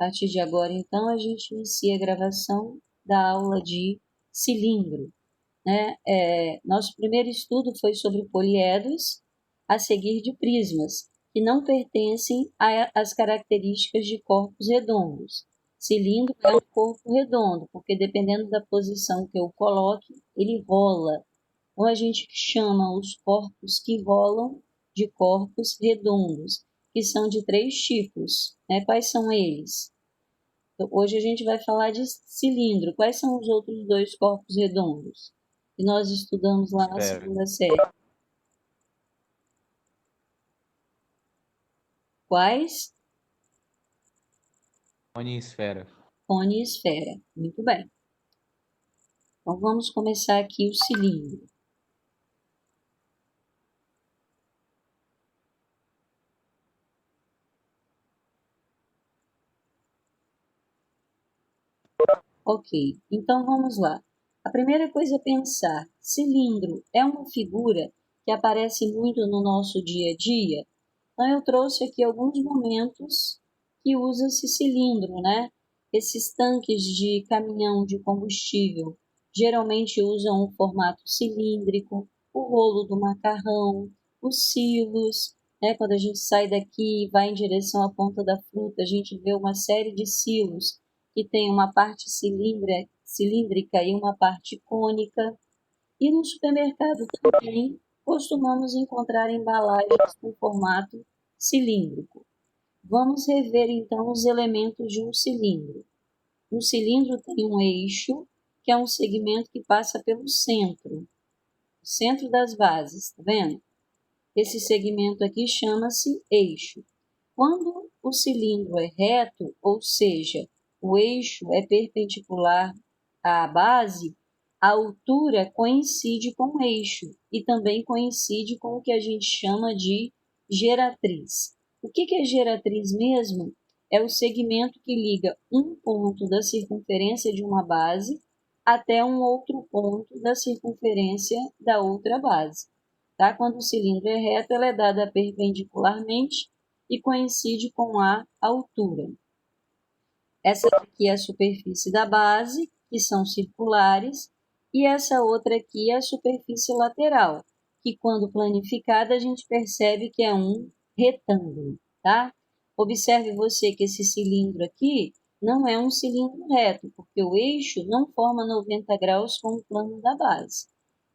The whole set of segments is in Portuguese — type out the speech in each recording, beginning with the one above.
partir de agora, então, a gente inicia a gravação da aula de cilindro, né? Nosso primeiro estudo foi sobre poliedros, a seguir de prismas, que não pertencem às características de corpos redondos. Cilindro é um corpo redondo, porque dependendo da posição que eu coloque, ele rola. Então, a gente chama os corpos que rolam de corpos redondos, que são de 3 tipos, né? Quais são eles? Então, hoje a gente vai falar de cilindro. Quais são os outros 2 corpos redondos que nós estudamos lá na Esfera. segunda série? Quais? Cone e esfera. Cone e esfera. Muito bem. Então, vamos começar aqui o cilindro. Ok, então vamos lá. A primeira coisa a pensar, cilindro é uma figura que aparece muito no nosso dia a dia? Então eu trouxe aqui alguns momentos que usa-se cilindro, né? Esses tanques de caminhão de combustível geralmente usam um formato cilíndrico, o rolo do macarrão, os silos, né? Quando a gente sai daqui e vai em direção à ponta da fruta, a gente vê uma série de silos que tem uma parte cilíndrica e uma parte cônica. E no supermercado também costumamos encontrar embalagens com formato cilíndrico. Vamos rever então os elementos de um cilindro. Um cilindro tem um eixo, que é um segmento que passa pelo centro, o centro das bases, tá vendo? Esse segmento aqui chama-se eixo. Quando o cilindro é reto, ou seja, o eixo é perpendicular à base, a altura coincide com o eixo e também coincide com o que a gente chama de geratriz. O que é geratriz mesmo? É o segmento que liga um ponto da circunferência de uma base até um outro ponto da circunferência da outra base. Tá? Quando o cilindro é reto, ela é dada perpendicularmente e coincide com a altura. Essa aqui é a superfície da base, que são circulares, e essa outra aqui é a superfície lateral, que quando planificada a gente percebe que é um retângulo, tá? Observe você que esse cilindro aqui não é um cilindro reto, porque o eixo não forma 90 graus com o plano da base.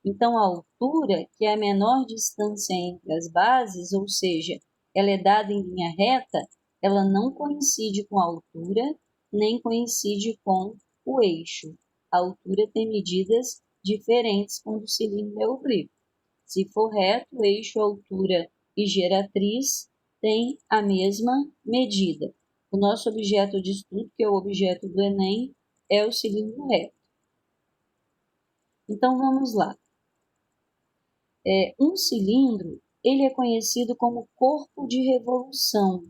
Então, a altura, que é a menor distância entre as bases, ou seja, ela é dada em linha reta, ela não coincide com a altura, nem coincide com o eixo. A altura tem medidas diferentes quando o cilindro é oblíquo. Se for reto, eixo, altura e geratriz têm a mesma medida. O nosso objeto de estudo, que é o objeto do Enem, é o cilindro reto. Então, vamos lá. Um cilindro, ele é conhecido como corpo de revolução.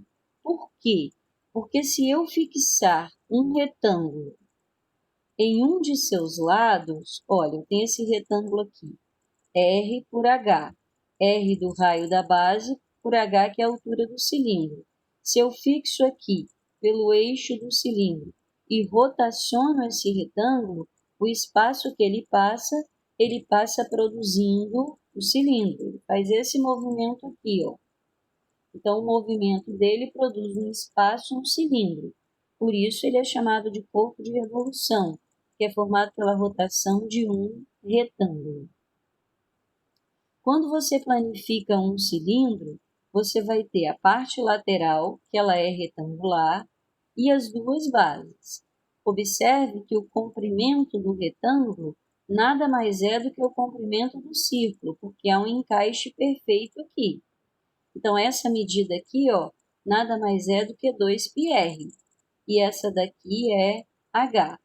Por quê? Porque se eu fixar um retângulo em um de seus lados, olha, tem esse retângulo aqui, R por H, R do raio da base por H, que é a altura do cilindro. Se eu fixo aqui pelo eixo do cilindro e rotaciono esse retângulo, o espaço que ele passa produzindo o cilindro. Ele faz esse movimento aqui, ó. Então, o movimento dele produz um espaço, um cilindro. Por isso, ele é chamado de corpo de revolução, que é formado pela rotação de um retângulo. Quando você planifica um cilindro, você vai ter a parte lateral, que ela é retangular, e as duas bases. Observe que o comprimento do retângulo nada mais é do que o comprimento do círculo, porque há um encaixe perfeito aqui. Então, essa medida aqui, ó, nada mais é do que 2πr. E essa daqui é H.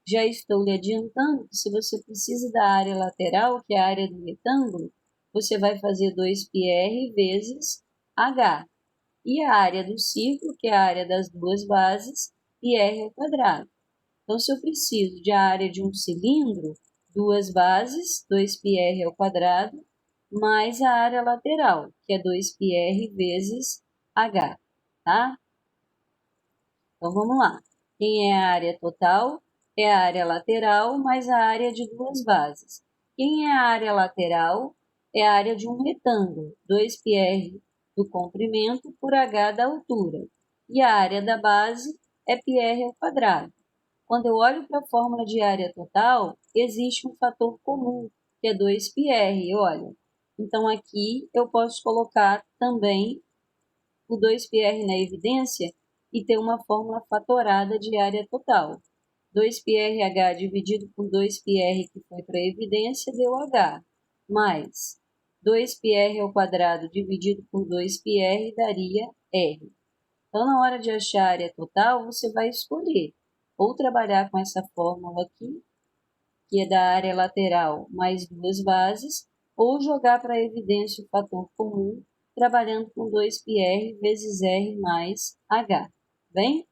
Já estou lhe adiantando que se você precisa da área lateral, que é a área do retângulo, você vai fazer 2πr vezes H. E a área do círculo, que é a área das duas bases, πr ao quadrado. Então, se eu preciso de a área de um cilindro, duas bases, 2πr ao quadrado, mais a área lateral, que é 2πr vezes H, tá? Então, vamos lá. Quem é a área total? É a área lateral mais a área de duas bases. Quem é a área lateral? É a área de um retângulo, 2πr do comprimento por h da altura. E a área da base é πr ao quadrado. Quando eu olho para a fórmula de área total, existe um fator comum, que é 2πr, olha. Então, aqui eu posso colocar também o 2πr na evidência e ter uma fórmula fatorada de área total. 2πrh dividido por 2πr que foi para a evidência deu h, mais 2πr ao quadrado dividido por 2πr daria r. Então, na hora de achar a área total, você vai escolher ou trabalhar com essa fórmula aqui, que é da área lateral mais duas bases, ou jogar para a evidência o fator comum, trabalhando com 2πr vezes r mais h. Bem?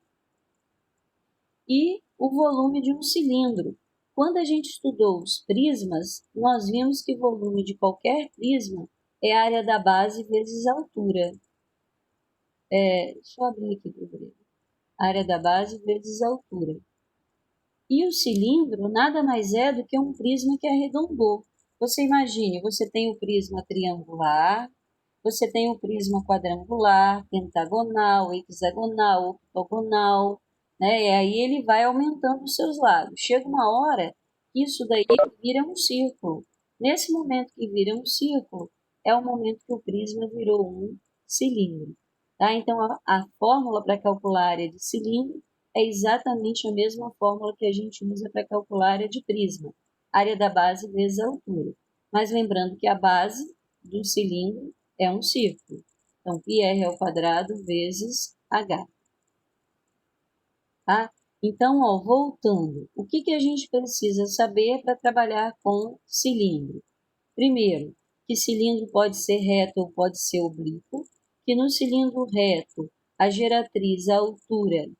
E o volume de um cilindro. Quando a gente estudou os prismas, nós vimos que o volume de qualquer prisma é a área da base vezes a altura. Deixa eu abrir aqui para ver. Área da base vezes a altura. E o cilindro nada mais é do que um prisma que arredondou. Você imagine, você tem o prisma triangular, você tem o prisma quadrangular, pentagonal, hexagonal, octogonal, né? E aí ele vai aumentando os seus lados. Chega uma hora que isso daí vira um círculo. Nesse momento que vira um círculo, é o momento que o prisma virou um cilindro. Tá? Então, a fórmula para calcular a área de cilindro é exatamente a mesma fórmula que a gente usa para calcular a área de prisma. Área da base vezes a altura. Mas lembrando que a base do cilindro é um círculo. Então, πr ao quadrado vezes h. Tá? Então, voltando, o que a gente precisa saber para trabalhar com cilindro? Primeiro, que cilindro pode ser reto ou pode ser oblíquo, que no cilindro reto, a geratriz, a altura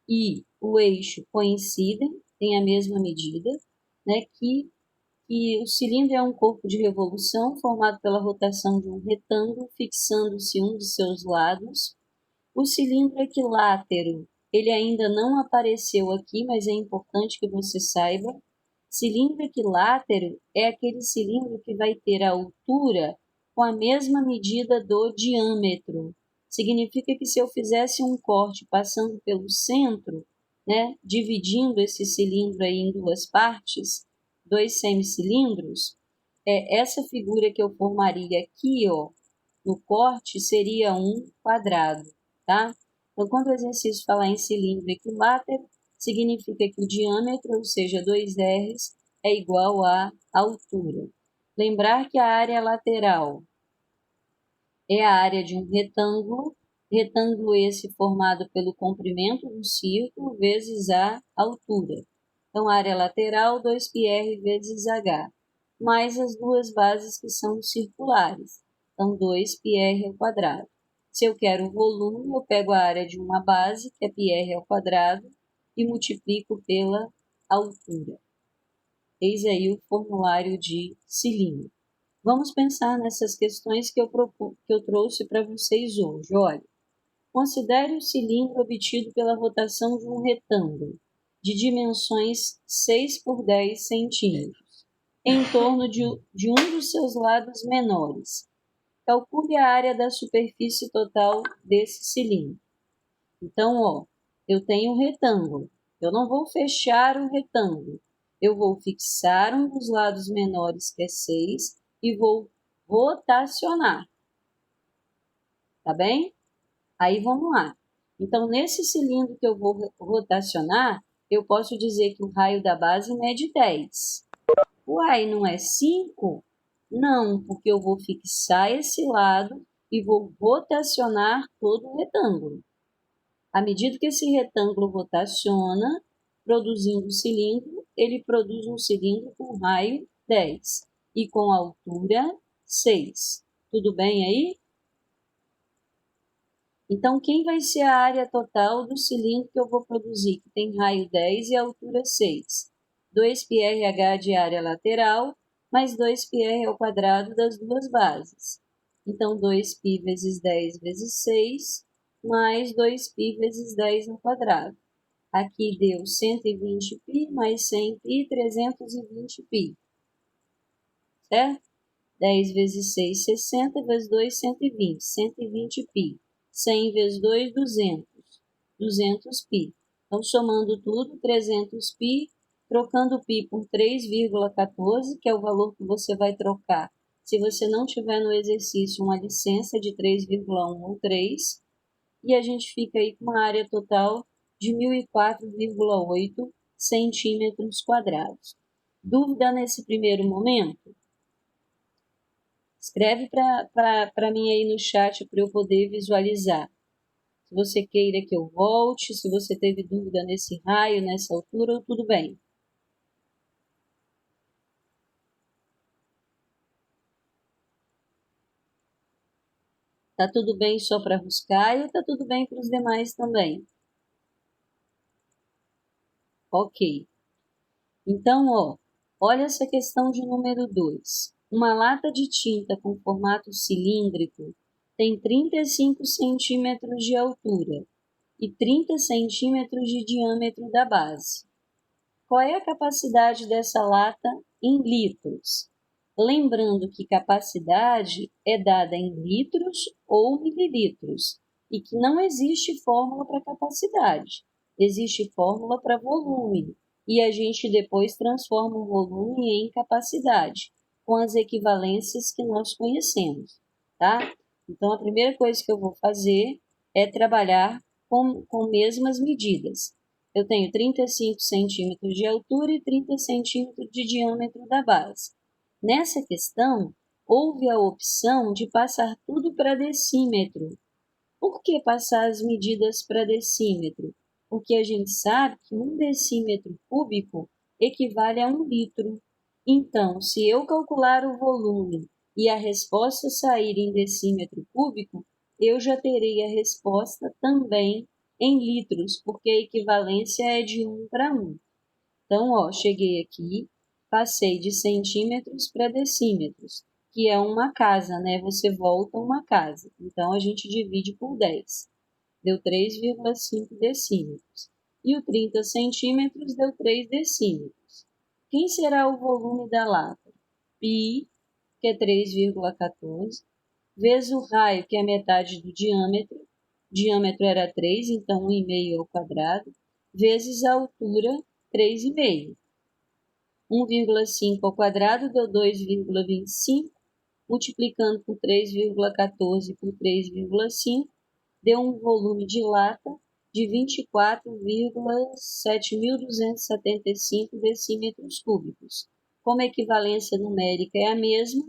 e o eixo coincidem, têm a mesma medida, né? Que o cilindro é um corpo de revolução formado pela rotação de um retângulo, fixando-se um de seus lados. O cilindro equilátero, ele ainda não apareceu aqui, mas é importante que você saiba. Cilindro equilátero é aquele cilindro que vai ter a altura com a mesma medida do diâmetro. Significa que se eu fizesse um corte passando pelo centro, né, dividindo esse cilindro aí em duas partes, dois semicilindros, essa figura que eu formaria aqui, ó, no corte, seria um quadrado, tá? Então, quando o exercício falar em cilindro equilátero, significa que o diâmetro, ou seja, 2r, é igual à altura. Lembrar que a área lateral é a área de um retângulo esse formado pelo comprimento do círculo vezes a altura. Então, área lateral, 2πr vezes h, mais as duas bases que são circulares. Então, 2πr ao quadrado. Se eu quero o volume, eu pego a área de uma base, que é πr ao quadrado, e multiplico pela altura. Eis aí o formulário de cilindro. Vamos pensar nessas questões que eu trouxe para vocês hoje. Olha, considere o cilindro obtido pela rotação de um retângulo de dimensões 6 por 10 centímetros, em torno de um dos seus lados menores. Calcule a área da superfície total desse cilindro. Então, ó, eu tenho um retângulo. Eu não vou fechar o retângulo. Eu vou fixar um dos lados menores, que é 6, e vou rotacionar. Tá bem? Aí vamos lá. Então, nesse cilindro que eu vou rotacionar, eu posso dizer que o raio da base mede 10. Uai, não é 5? Não, porque eu vou fixar esse lado e vou rotacionar todo o retângulo. À medida que esse retângulo rotaciona, produzindo um cilindro, ele produz um cilindro com raio 10 e com altura 6. Tudo bem aí? Então, quem vai ser a área total do cilindro que eu vou produzir, que tem raio 10 e altura 6? 2πrh de área lateral, mais 2πr ao quadrado das duas bases. Então, 2π vezes 10 vezes 6, mais 2π vezes 10 no quadrado. Aqui deu 120π mais 100π, 320π. Certo? 10 vezes 6, 60, vezes 2, 120. 120π. 100 vezes 2, 200. 200π. Então, somando tudo, 300π, trocando π por 3,14, que é o valor que você vai trocar se você não tiver no exercício uma licença de 3,1 ou 3, e a gente fica aí com uma área total de 1.004,8 centímetros quadrados. Dúvida nesse primeiro momento? Escreve para mim aí no chat para eu poder visualizar. Se você queira que eu volte, se você teve dúvida nesse raio, nessa altura, tudo bem. Tá tudo bem só para Ruscaio ou tá tudo bem para os demais também? Ok. Então, olha essa questão de número 2. Uma lata de tinta com formato cilíndrico tem 35 centímetros de altura e 30 centímetros de diâmetro da base. Qual é a capacidade dessa lata em litros? Lembrando que capacidade é dada em litros ou mililitros e que não existe fórmula para capacidade, existe fórmula para volume e a gente depois transforma o volume em capacidade com as equivalências que nós conhecemos, tá? Então, a primeira coisa que eu vou fazer é trabalhar com mesmas medidas. Eu tenho 35 centímetros de altura e 30 centímetros de diâmetro da base. Nessa questão, houve a opção de passar tudo para decímetro. Por que passar as medidas para decímetro? Porque a gente sabe que 1 decímetro cúbico equivale a 1 litro. Então, se eu calcular o volume e a resposta sair em decímetro cúbico, eu já terei a resposta também em litros, porque a equivalência é de 1 para 1. Então, cheguei aqui, passei de centímetros para decímetros, que é uma casa, né? Você volta uma casa. Então, a gente divide por 10. Deu 3,5 decímetros. E o 30 centímetros deu 3 decímetros. Quem será o volume da lata? Π, que é 3,14, vezes o raio, que é metade do diâmetro. O diâmetro era 3, então 1,5 ao quadrado, vezes a altura, 3,5. 1,5 ao quadrado deu 2,25, multiplicando por 3,14 por 3,5, deu um volume de lata de 24,7.275 decímetros cúbicos. Como a equivalência numérica é a mesma,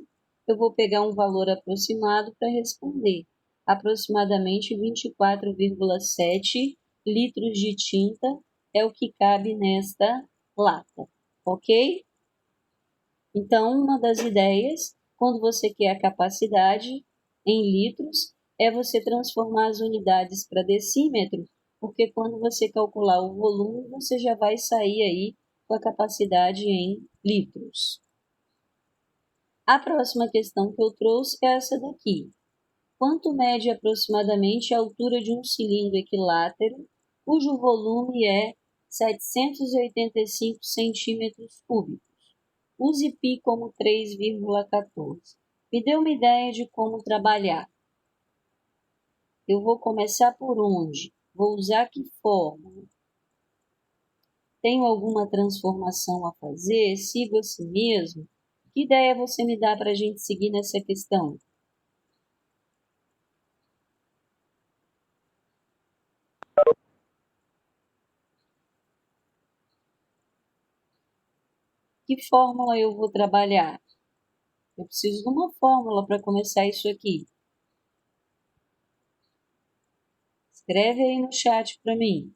eu vou pegar um valor aproximado para responder. Aproximadamente 24,7 litros de tinta é o que cabe nesta lata, ok? Então, uma das ideias, quando você quer a capacidade em litros, é você transformar as unidades para decímetro, porque quando você calcular o volume, você já vai sair aí com a capacidade em litros. A próxima questão que eu trouxe é essa daqui. Quanto mede aproximadamente a altura de um cilindro equilátero, cujo volume é 785 centímetros cúbicos? Use π como 3,14. Me dê uma ideia de como trabalhar. Eu vou começar por onde? Vou usar que fórmula? Tenho alguma transformação a fazer? Sigo assim mesmo? Que ideia você me dá para a gente seguir nessa questão? Que fórmula eu vou trabalhar? Eu preciso de uma fórmula para começar isso aqui. Escreve aí no chat para mim.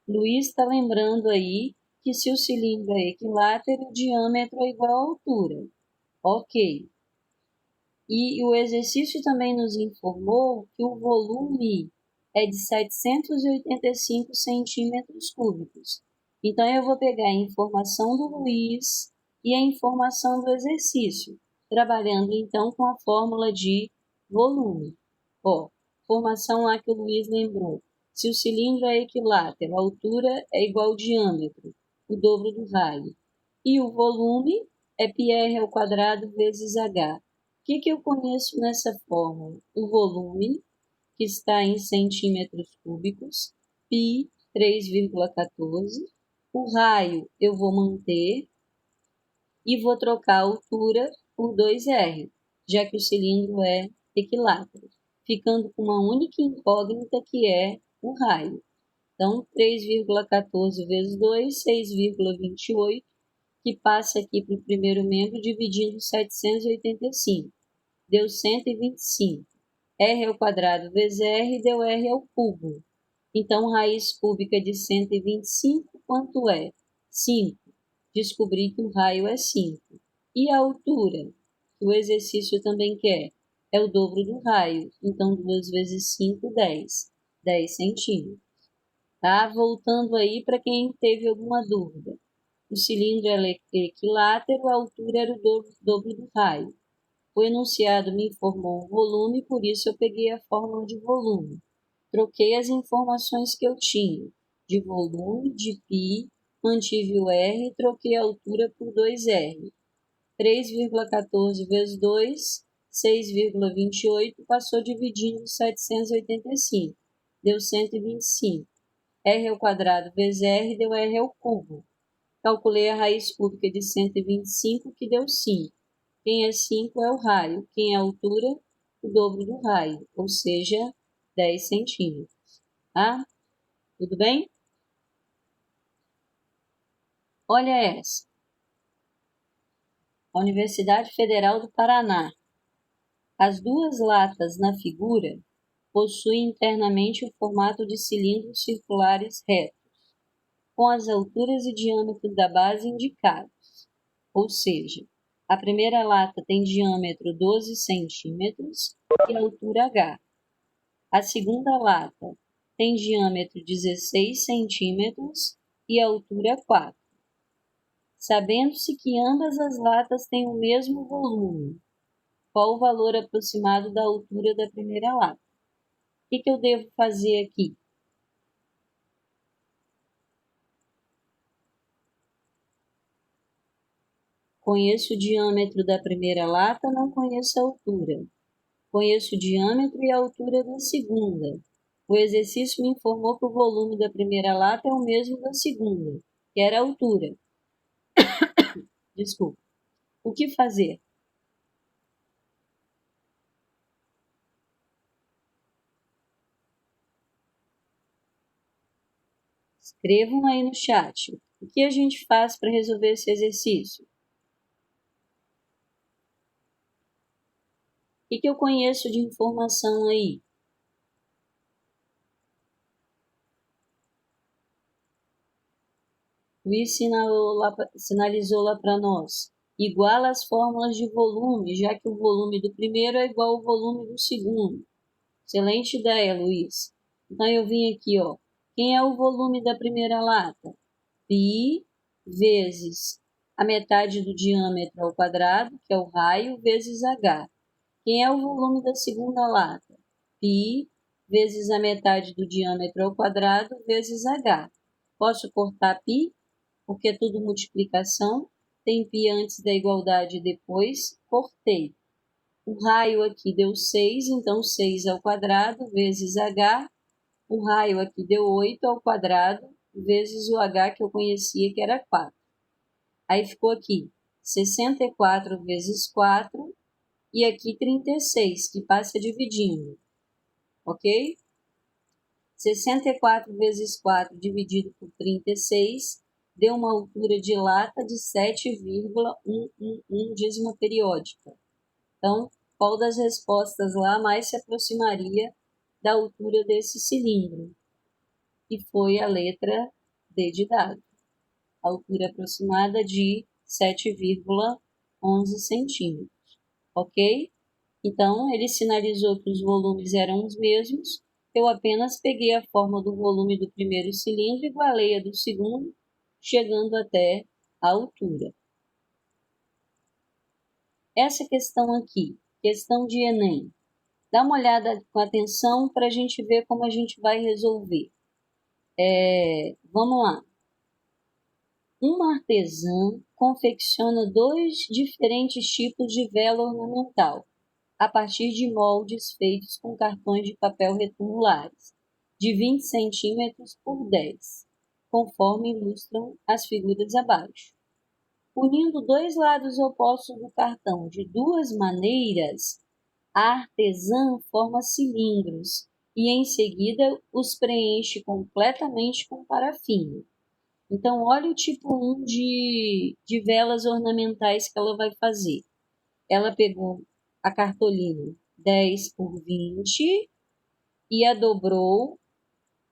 Luiz está lembrando aí que se o cilindro é equilátero, o diâmetro é igual à altura. Ok. E o exercício também nos informou que o volume é de 785 centímetros cúbicos. Então, eu vou pegar a informação do Luiz, e a informação do exercício, trabalhando então com a fórmula de volume. Formação lá que o Luiz lembrou. Se o cilindro é equilátero, a altura é igual ao diâmetro, o dobro do raio. E o volume é πr² vezes h. O que eu conheço nessa fórmula? O volume, que está em centímetros cúbicos, π 3,14. O raio eu vou manter e vou trocar a altura por 2r, já que o cilindro é equilátero, ficando com uma única incógnita que é o raio. Então, 3,14 vezes 2, 6,28, que passa aqui para o primeiro membro dividindo 785. Deu 125. R² vezes R deu R ao cubo. Então, raiz cúbica de 125, quanto é? 5. Descobri que o raio é 5. E a altura, que o exercício também quer, é o dobro do raio. Então, 2 vezes 5, 10. 10 centímetros. Tá? Voltando aí para quem teve alguma dúvida. O cilindro é equilátero, a altura era o dobro do raio. O enunciado me informou o volume, por isso eu peguei a fórmula de volume. Troquei as informações que eu tinha, de volume, de π, mantive o R e troquei a altura por 2R. 3,14 vezes 2, 6,28, passou dividindo 785, deu 125. R² vezes R deu R ao cubo. Calculei a raiz cúbica de 125, que deu 5. Quem é 5 é o raio. Quem é a altura? O dobro do raio, ou seja, 10 centímetros. Tá? Tudo bem? Olha essa. A Universidade Federal do Paraná. As duas latas na figura possuem internamente o formato de cilindros circulares retos, com as alturas e diâmetros da base indicados. Ou seja, a primeira lata tem diâmetro 12 centímetros e altura h. A segunda lata tem diâmetro 16 centímetros e altura 4. Sabendo-se que ambas as latas têm o mesmo volume, qual o valor aproximado da altura da primeira lata? O que eu devo fazer aqui? Conheço o diâmetro da primeira lata, não conheço a altura. Conheço o diâmetro e a altura da segunda. O exercício me informou que o volume da primeira lata é o mesmo da segunda, que era a altura. Desculpa. O que fazer? Escrevam aí no chat. O que a gente faz para resolver esse exercício? O que eu conheço de informação aí? Luiz sinalizou lá para nós. Iguala as fórmulas de volume, já que o volume do primeiro é igual ao volume do segundo. Excelente ideia, Luiz. Então, eu vim aqui, ó. Quem é o volume da primeira lata? Π vezes a metade do diâmetro ao quadrado, que é o raio, vezes h. Quem é o volume da segunda lata? Π vezes a metade do diâmetro ao quadrado, vezes h. Posso cortar π? Porque é tudo multiplicação. Tem π antes da igualdade e depois. Cortei. O raio aqui deu 6, então 6 ao quadrado vezes h. O raio aqui deu 8 ao quadrado vezes o h que eu conhecia, que era 4. Aí ficou aqui 64 vezes 4 e aqui 36, que passa dividindo. Ok? 64 vezes 4 dividido por 36 deu uma altura de lata de 7,111 dízima periódica. Então, qual das respostas lá mais se aproximaria da altura desse cilindro? E foi a letra D de dado. Altura aproximada de 7,11 centímetros. Ok? Então, ele sinalizou que os volumes eram os mesmos. Eu apenas peguei a forma do volume do primeiro cilindro e igualei a do segundo, chegando até a altura. essa questão aqui, questão de Enem. Dá uma olhada com atenção para a gente ver como a gente vai resolver. Vamos lá. Uma artesã confecciona 2 diferentes tipos de vela ornamental, a partir de moldes feitos com cartões de papel retangulares, de 20 centímetros por 10, conforme ilustram as figuras abaixo. Unindo 2 lados opostos do cartão de 2 maneiras, a artesã forma cilindros e, em seguida, os preenche completamente com parafina. Então, olha o tipo 1 de velas ornamentais que ela vai fazer. Ela pegou a cartolina 10 por 20 e a dobrou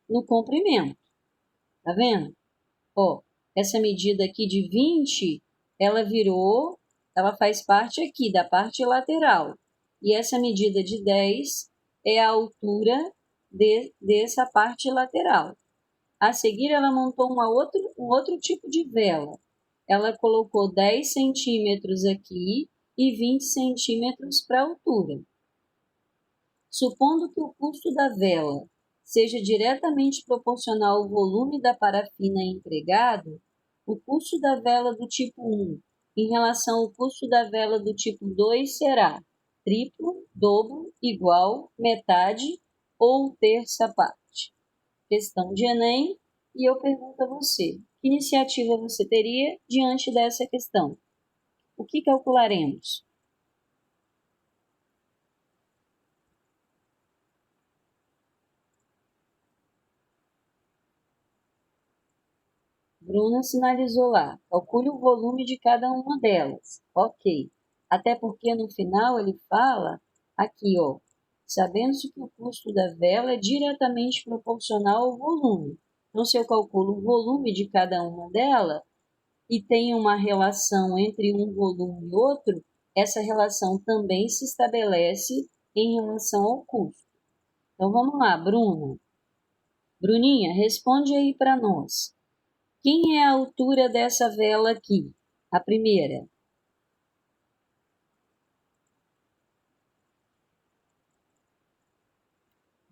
no comprimento. Tá vendo? Ó, essa medida aqui de 20, ela faz parte aqui da parte lateral. E essa medida de 10 é a altura dessa parte lateral. A seguir, ela montou um outro tipo de vela. Ela colocou 10 centímetros aqui e 20 centímetros para a altura. Supondo que o custo da vela seja diretamente proporcional ao volume da parafina empregado, o custo da vela do tipo 1 em relação ao custo da vela do tipo 2 será triplo, dobro, igual, metade ou terça parte. Questão de Enem, e eu pergunto a você, que iniciativa você teria diante dessa questão? O que calcularemos? Bruna sinalizou lá. Calcule o volume de cada uma delas. Ok. Até porque no final ele fala aqui, ó. Sabendo-se que o custo da vela é diretamente proporcional ao volume. Então, se eu calculo o volume de cada uma delas e tem uma relação entre um volume e outro, essa relação também se estabelece em relação ao custo. Então, vamos lá, Bruna. Bruninha, responde aí para nós. Quem é a altura dessa vela aqui? A primeira.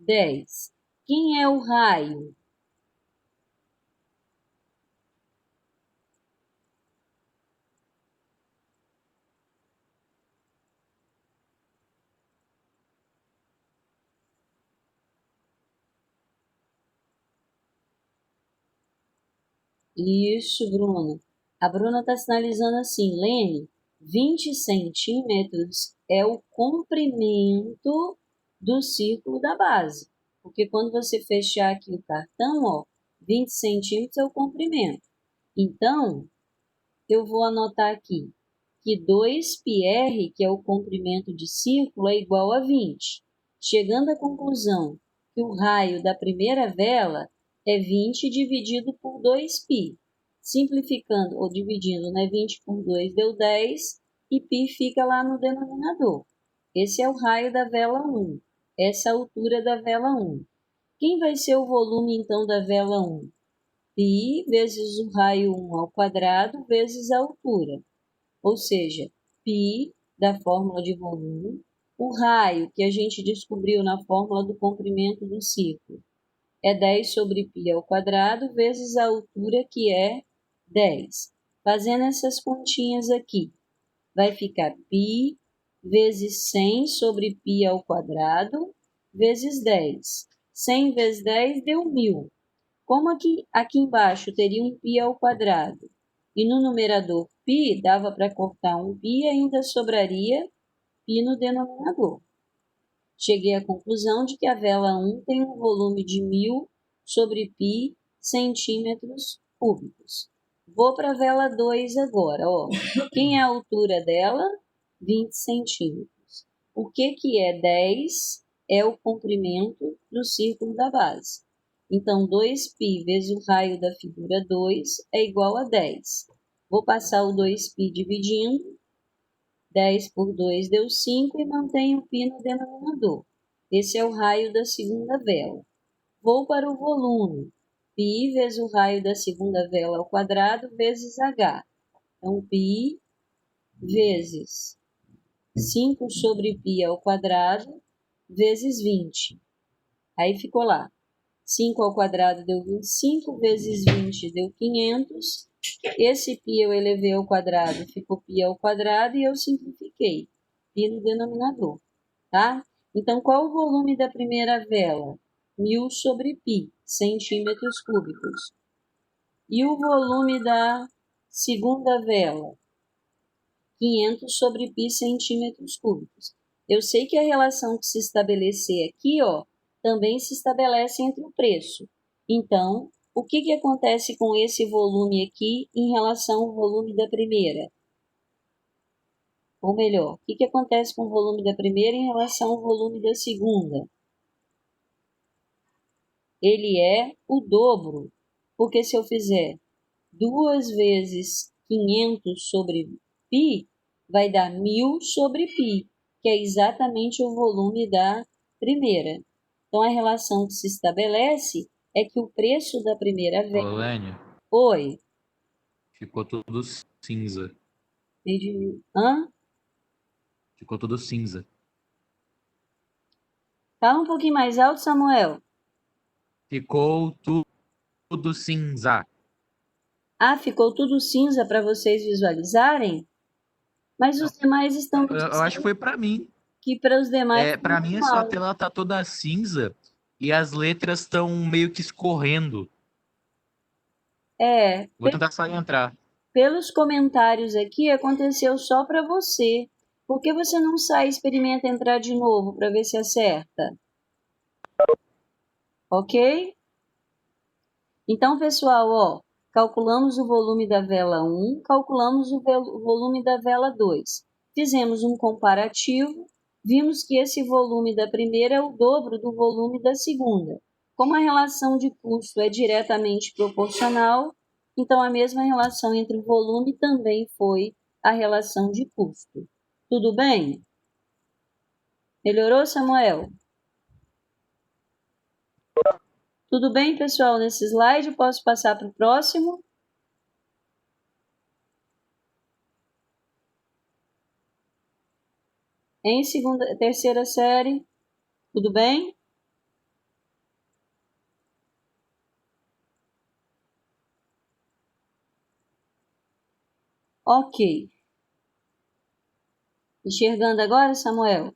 10. Quem é o raio? Isso, Bruna. A Bruna está sinalizando assim, Lene, 20 centímetros é o comprimento do círculo da base. Porque quando você fechar aqui o cartão, ó, 20 centímetros é o comprimento. Então, eu vou anotar aqui que 2πr, que é o comprimento de círculo, é igual a 20. Chegando à conclusão que o raio da primeira vela é 20 dividido por 2π. Simplificando ou dividindo, né? 20 por 2 deu 10 e π fica lá no denominador. Esse é o raio da vela 1. Essa é a altura da vela 1. Quem vai ser o volume, então, da vela 1? π vezes o raio 1 ao quadrado vezes a altura. Ou seja, π da fórmula de volume, o raio que a gente descobriu na fórmula do comprimento do círculo é 10 sobre π ao quadrado vezes a altura que é 10. Fazendo essas continhas aqui, vai ficar π vezes 100 sobre π ao quadrado vezes 10. 100 vezes 10 deu 1000. Como aqui embaixo teria um π ao quadrado e no numerador π dava para cortar um π e ainda sobraria π no denominador. Cheguei à conclusão de que a vela 1 tem um volume de 1000 sobre π centímetros cúbicos. Vou para a vela 2 agora. Ó. Quem é a altura dela? 20 centímetros. O que é 10? É o comprimento do círculo da base. Então, 2π vezes o raio da figura 2 é igual a 10. Vou passar o 2π dividindo. 10 por 2 deu 5 e mantenho o π no denominador. Esse é o raio da segunda vela. Vou para o volume. π vezes o raio da segunda vela ao quadrado vezes h. Então, π vezes 5 sobre π ao quadrado vezes 20. Aí ficou lá. 5 ao quadrado deu 25, vezes 20 deu 500. Esse π eu elevei ao quadrado, ficou π ao quadrado e eu simplifiquei. Π no denominador, tá? Então, qual o volume da primeira vela? 1000 sobre π, centímetros cúbicos. E o volume da segunda vela? 500 sobre π centímetros cúbicos. Eu sei que a relação que se estabelecer aqui, ó, também se estabelece entre o preço. Então, o que acontece com esse volume aqui em relação ao volume da primeira? Ou melhor, o que acontece com o volume da primeira em relação ao volume da segunda? Ele é o dobro, porque se eu fizer 2 vezes 500 sobre π, vai dar 1000 sobre π, que é exatamente o volume da primeira. Então, a relação que se estabelece é que o preço da primeira vela... Ô, Lênia, Oi. ficou tudo cinza. Hã? Ficou tudo cinza. Fala um pouquinho mais alto, Samuel. Ficou tudo cinza. Ah, ficou tudo cinza para vocês visualizarem? Mas os demais estão Eu acho que foi para mim. que para os demais é Para mim, essa normal. tela tá toda cinza e as letras estão meio que escorrendo. É, Vou tentar só entrar. pelos comentários aqui, aconteceu só para você. Por que você não sai e experimenta entrar de novo para ver se acerta? Ok? Então, pessoal, ó, calculamos o volume da vela 1, calculamos o volume da vela 2. Fizemos um comparativo, vimos que esse volume da primeira é o dobro do volume da segunda. Como a relação de custo é diretamente proporcional, então a mesma relação entre o volume também foi a relação de custo. Tudo bem? Melhorou, Samuel? Tudo bem, pessoal? Nesse slide, posso passar para o próximo? Em terceira série, tudo bem? Ok. Enxergando agora, Samuel?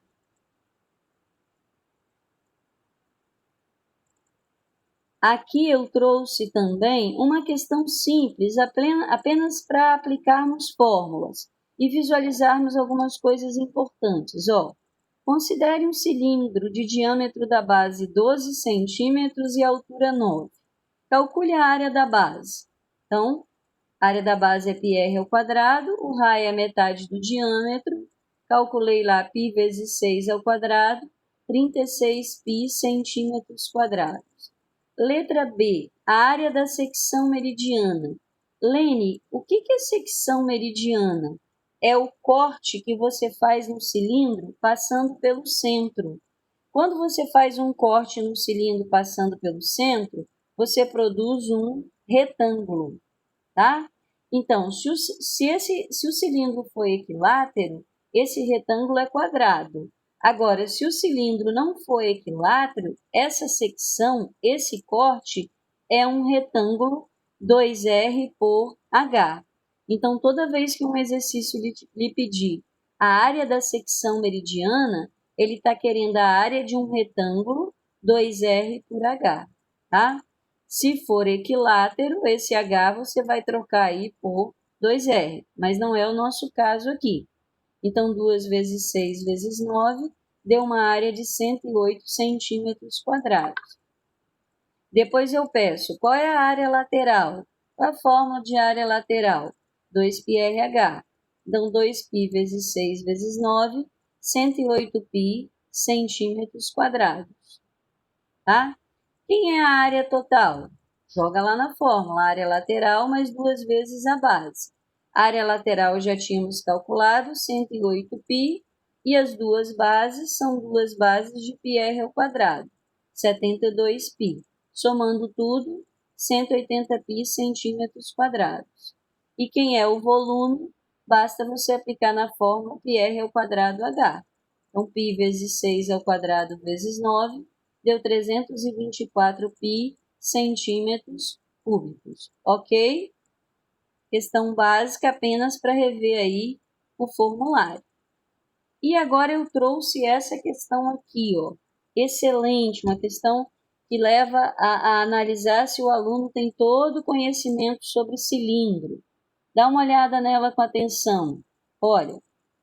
Aqui eu trouxe também uma questão simples, apenas para aplicarmos fórmulas e visualizarmos algumas coisas importantes. Ó, considere um cilindro de diâmetro da base 12 centímetros e altura 9. Calcule a área da base. Então, a área da base é πr ao quadrado, o raio é a metade do diâmetro. Calculei lá π vezes 6 ao quadrado, 36 π centímetros quadrados. Letra B, a área da secção meridiana. Lene, o que é secção meridiana? É o corte que você faz no cilindro passando pelo centro. Quando você faz um corte no cilindro passando pelo centro, você produz um retângulo, tá? Então, se o cilindro for equilátero, esse retângulo é quadrado. Agora, se o cilindro não for equilátero, essa secção, esse corte, é um retângulo 2R por H. Então, toda vez que um exercício lhe pedir a área da secção meridiana, ele está querendo a área de um retângulo 2R por H, tá? Se for equilátero, esse H você vai trocar aí por 2R, mas não é o nosso caso aqui. Então, 2 vezes 6 vezes 9 deu uma área de 108 centímetros quadrados. Depois eu peço, qual é a área lateral? A fórmula de área lateral, 2πrh. Então, 2π vezes 6 vezes 9, 108π centímetros quadrados. Tá? Quem é a área total? Joga lá na fórmula, área lateral mais 2 vezes a base. A área lateral já tínhamos calculado, 108π, e as duas bases são duas bases de πr ao quadrado, 72π. Somando tudo, 180π centímetros quadrados. E quem é o volume? basta você aplicar na fórmula πr ao quadrado h. Então, π vezes 6 ao quadrado vezes 9 deu 324 π centímetros cúbicos. Ok? Questão básica apenas para rever aí o formulário. E agora eu trouxe essa questão aqui, ó. Excelente, uma questão que leva a analisar se o aluno tem todo o conhecimento sobre cilindro. Dá uma olhada nela com atenção. Olha,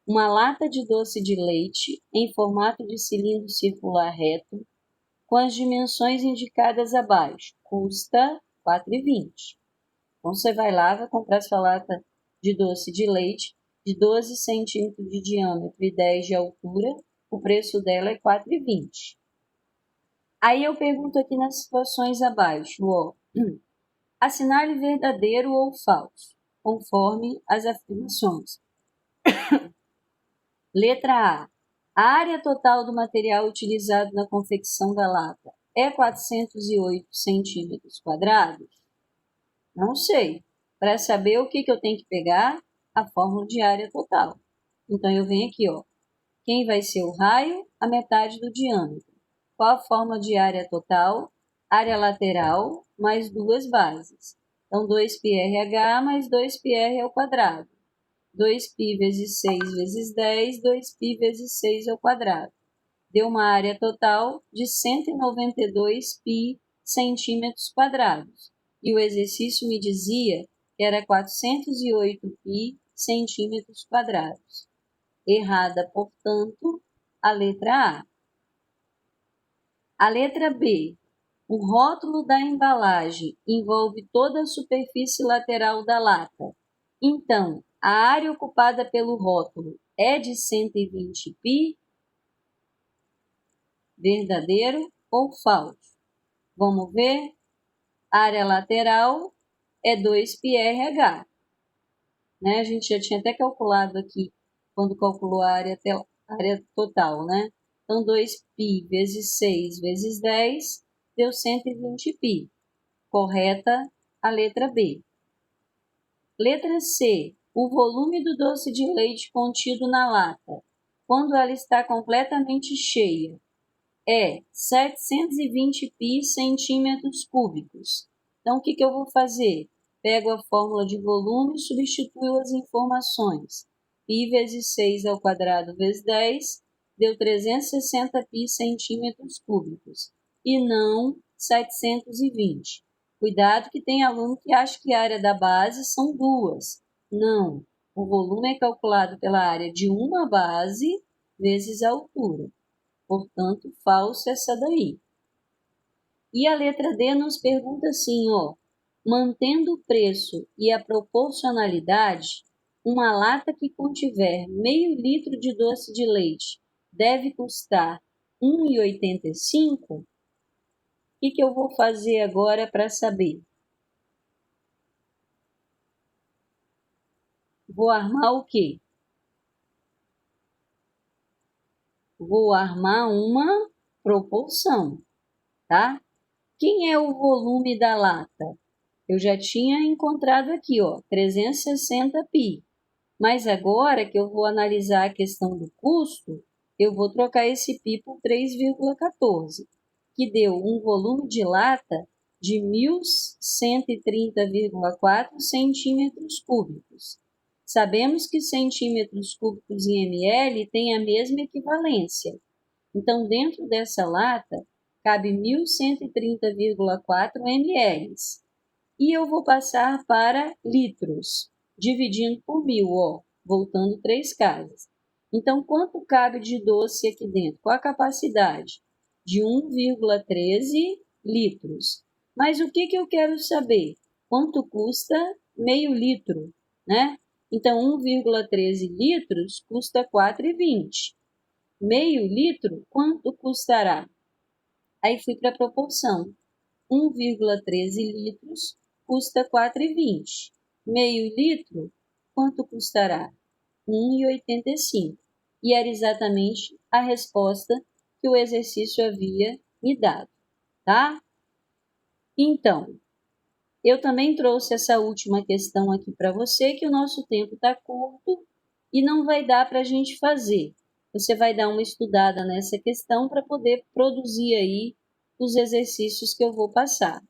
uma lata de doce de leite em formato de cilindro circular reto, com as dimensões indicadas abaixo, custa R$ 4,20. Então, você vai lá, vai comprar sua lata de doce de leite de 12 centímetros de diâmetro e 10 de altura, o preço dela é R$ 4,20. Aí eu pergunto aqui nas situações abaixo, ó, assinale verdadeiro ou falso, conforme as afirmações. Letra A. A área total do material utilizado na confecção da lata é 408 centímetros quadrados? Não sei. Para saber o que eu tenho que pegar, a fórmula de área total. Então, eu venho aqui, ó. Quem vai ser o raio? A metade do diâmetro. Qual a fórmula de área total? Área lateral mais duas bases. Então, 2πrh mais 2πr ao quadrado. 2π vezes 6 vezes 10, 2π vezes 6 ao quadrado. Deu uma área total de 192 π centímetros quadrados. E o exercício me dizia que era 408 π centímetros quadrados. Errada, portanto, a letra A. A letra B. O rótulo da embalagem envolve toda a superfície lateral da lata. Então, a área ocupada pelo rótulo é de 120 π? Verdadeiro ou falso? Vamos ver? Área lateral é 2πrh. Né? A gente já tinha até calculado aqui, quando calculou a área total, né? Então, 2π vezes 6 vezes 10 deu 120 π. Correta a letra B. Letra C. O volume do doce de leite contido na lata, quando ela está completamente cheia, é 720 π centímetros cúbicos. Então, o que eu vou fazer? Pego a fórmula de volume e substituo as informações. π vezes 6 ao quadrado vezes 10 deu 360 π centímetros cúbicos e não 720. Cuidado que tem aluno que acha que a área da base são duas. Não, o volume é calculado pela área de uma base vezes a altura. Portanto, falso essa daí. E a letra D nos pergunta assim, ó, mantendo o preço e a proporcionalidade, uma lata que contiver meio litro de doce de leite deve custar R$ 1,85? O que eu vou fazer agora para saber? Vou armar o quê? Vou armar uma proporção, tá? Quem é o volume da lata? Eu já tinha encontrado aqui, ó, 360 π. Mas agora que eu vou analisar a questão do custo, eu vou trocar esse π por 3,14, que deu um volume de lata de 1.130,4 centímetros cúbicos. Sabemos que centímetros cúbicos e ml têm a mesma equivalência. Então, dentro dessa lata, cabe 1.130,4 ml. E eu vou passar para litros, dividindo por 1.000, ó, voltando 3 casas. Então, quanto cabe de doce aqui dentro? Qual a capacidade? De 1,13 litros. Mas o que eu quero saber? Quanto custa meio litro, né? Então, 1,13 litros custa R$ 4,20. Meio litro, quanto custará? Aí fui para a proporção. 1,13 litros custa R$ 4,20. Meio litro, quanto custará? R$ 1,85. E era exatamente a resposta que o exercício havia me dado, tá? Então, Eu também trouxe essa última questão aqui para você, que o nosso tempo está curto e não vai dar para a gente fazer. Você vai dar uma estudada nessa questão para poder produzir aí os exercícios que eu vou passar.